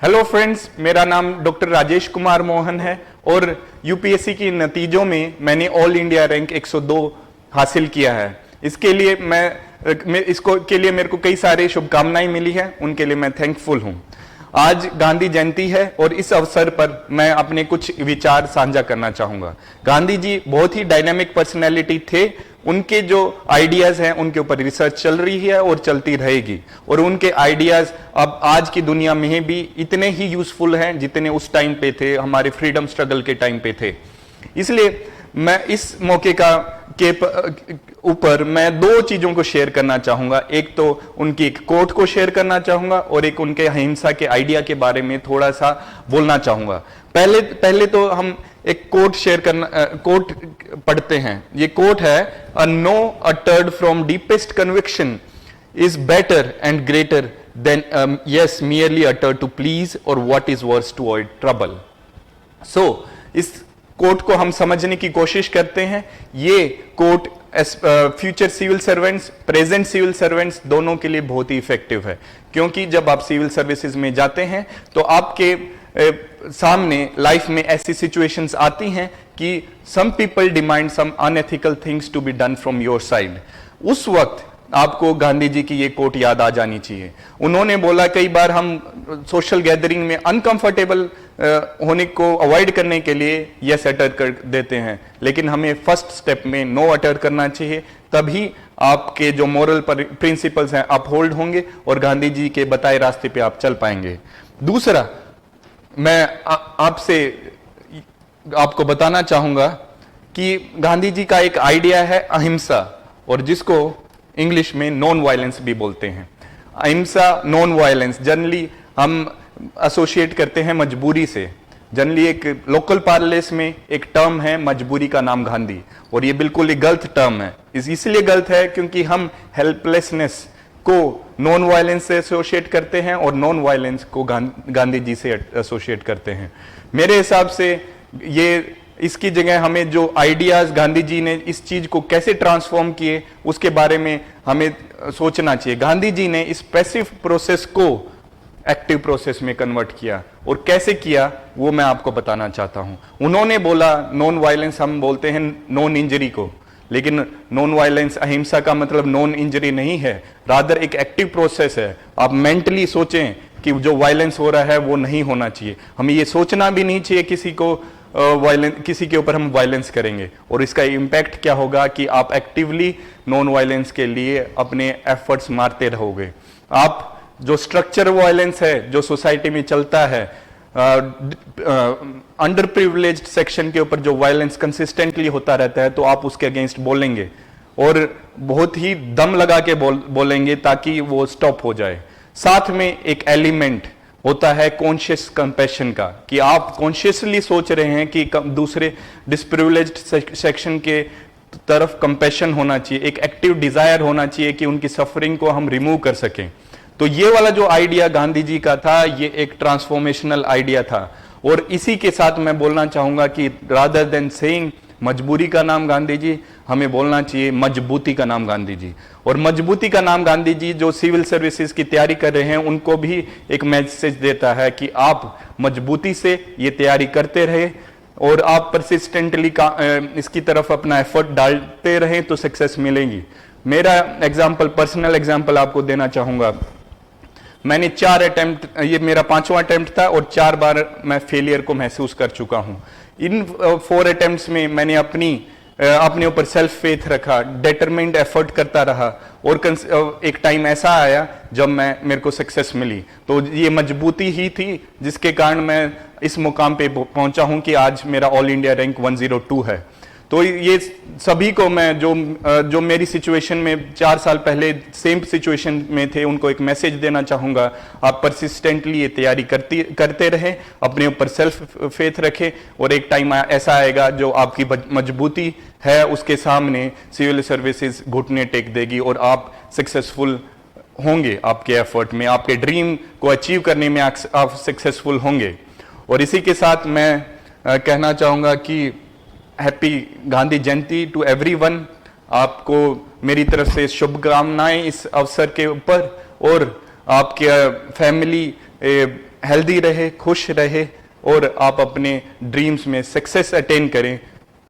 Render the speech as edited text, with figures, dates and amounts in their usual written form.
Hello friends, मेरा नाम doctor Rajesh Kumar Mohan है और यूपीएससी की नतीजों में मैंने ऑल इंडिया रैंक 102 हासिल किया है। इसके लिए इसको के लिए मेरे को कई सारे शुभकामनाएं मिली है, उनके लिए मैं थैंकफुल हूं। आज गांधी जयंती है और इस अवसर पर मैं अपने कुछ विचार साझा करना चाहूंगा। गांधी जी बहुत ही डायनामिक पर्सनैलिटी थे। उनके जो आइडियाज हैं उनके ऊपर रिसर्च चल रही है और चलती रहेगी, और उनके आइडियाज अब आज की दुनिया में भी इतने ही यूजफुल हैं जितने उस टाइम पे थे, हमारे फ्रीडम स्ट्रगल के टाइम पे थे। इसलिए मैं इस मौके के ऊपर मैं दो चीजों को शेयर करना चाहूंगा। एक तो उनकी एक कोट को शेयर करना चाहूंगा और एक उनके अहिंसा के आइडिया के बारे में थोड़ा सा बोलना चाहूंगा। पहले तो हम एक कोट पढ़ते हैं। ये कोट है, a no uttered from deepest conviction is better and greater than yes merely uttered to please or what is worse to avoid trouble. So इस कोट को हम समझने की कोशिश करते हैं। ये quote future civil servants, present civil servants दोनों के लिए बहुत ही इफेक्टिव है, क्योंकि जब आप सिविल सर्विसेज में जाते हैं तो आपके सामने लाइफ में ऐसी सिचुएशंस आती हैं कि some people demand some unethical things to be done from your side. उस वक्त आपको गांधी जी की ये कोट याद आ जानी चाहिए। उन्होंने बोला, कई बार हम सोशल गैदरिंग में अनकंफर्टेबल होने को अवॉइड करने के लिए यस अटर कर देते हैं, लेकिन हमें फर्स्ट स्टेप में नो अटर करना चाहिए। तभी आपके जो मोरल प्रिंसिपल्स हैं अपहोल्ड होंगे और गांधी जी के बताए रास्ते पे आप चल पाएंगे। दूसरा, मैं आपको बताना चाहूंगा कि गांधी जी का एक आइडिया है अहिंसा, और जिसको इंग्लिश में नॉन वायलेंस भी बोलते हैं। अहिंसा, नॉन वायलेंस जनरली हम एसोसिएट करते हैं मजबूरी से। जनरली एक लोकल पार्लेंस में एक टर्म है मजबूरी का नाम गांधी, और ये बिल्कुल ही गलत टर्म है। इसलिए गलत है क्योंकि हम हेल्पलेसनेस को नॉन वायलेंस से एसोसिएट करते हैं और नॉन वायलेंस को गांधी जी से एसोसिएट करते हैं। मेरे हिसाब से ये इसकी जगह हमें जो आइडियाज गांधी जी ने इस चीज को कैसे ट्रांसफॉर्म किए उसके बारे में हमें सोचना चाहिए। गांधी जी ने इस पैसिव प्रोसेस को एक्टिव प्रोसेस में कन्वर्ट किया, और कैसे किया वो मैं आपको बताना चाहता हूं। उन्होंने बोला, नॉन वायलेंस हम बोलते हैं नॉन इंजरी को, लेकिन नॉन वायलेंस, अहिंसा का मतलब नॉन इंजरी नहीं है, रादर एक एक्टिव प्रोसेस है। आप मेंटली सोचें कि जो वायलेंस हो रहा है वो नहीं होना चाहिए। हमें ये सोचना भी नहीं चाहिए किसी के ऊपर हम वायलेंस करेंगे, और इसका इम्पैक्ट क्या होगा कि आप एक्टिवली नॉन वायलेंस के लिए अपने एफर्ट्स मारते रहोगे। आप जो स्ट्रक्चर वायलेंस है जो सोसाइटी में चलता है, अंडर प्रिविलेज्ड सेक्शन के ऊपर जो वायलेंस कंसिस्टेंटली होता रहता है, तो आप उसके अगेंस्ट बोलेंगे और बहुत ही दम लगा के बोलेंगे ताकि वो स्टॉप हो जाए। साथ में एक एलिमेंट होता है कॉन्शियस कंपैशन का, कि आप कॉन्शियसली सोच रहे हैं कि दूसरे डिसप्रिविलेज्ड सेक्शन के तरफ कंपैशन होना चाहिए, एक एक्टिव डिजायर होना चाहिए कि उनकी सफरिंग को हम रिमूव कर सकें। तो ये वाला जो आइडिया गांधी जी का था, ये एक ट्रांसफॉर्मेशनल आइडिया था। और इसी के साथ मैं बोलना चाहूंगा कि रादर देन सेइंग मजबूरी का नाम गांधी जी, हमें बोलना चाहिए मजबूती का नाम गांधी जी। और मजबूती का नाम गांधी जी जो सिविल सर्विसेज की तैयारी कर रहे हैं उनको भी एक मैसेज देता है कि आप मजबूती से ये तैयारी करते रहे और आप परसिस्टेंटली इसकी तरफ अपना एफर्ट डालते रहें तो सक्सेस मिलेगी। मेरा एग्जाम्पल, पर्सनल एग्जाम्पल आपको देना चाहूंगा। मैंने 4 अटेम्प्ट, ये मेरा 5वां अटेम्प्ट था, और 4 बार मैं फेलियर को महसूस कर चुका हूं। इन 4 अटेम्प्ट्स में मैंने अपने ऊपर सेल्फ फेथ रखा, डिटरमाइंड एफर्ट करता रहा, और एक टाइम ऐसा आया जब मेरे को सक्सेस मिली। तो ये मजबूती ही थी जिसके कारण मैं इस मुकाम पे पहुंचा हूं कि आज मेरा ऑल इंडिया रैंक 102 है। तो ये सभी को मैं जो मेरी सिचुएशन में 4 साल पहले सेम सिचुएशन में थे उनको एक मैसेज देना चाहूंगा। आप परसिस्टेंटली ये तैयारी करते रहें, अपने ऊपर सेल्फ फेथ रखें, और एक टाइम ऐसा आएगा जो आपकी मजबूती है उसके सामने सिविल सर्विसेज घुटने टेक देगी और आप सक्सेसफुल होंगे आपके एफर्ट में, आपके ड्रीम को अचीव करने में आप सक्सेसफुल होंगे। और इसी के साथ मैं कहना चाहूंगा कि happy Gandhi Jayanti to everyone. आपको मेरी तरफ से शुभकामनाएं इस अवसर के ऊपर, और आपके फैमिली हेल्दी रहे, खुश रहे और आप अपने ड्रीम्स में सक्सेस अटेन करें।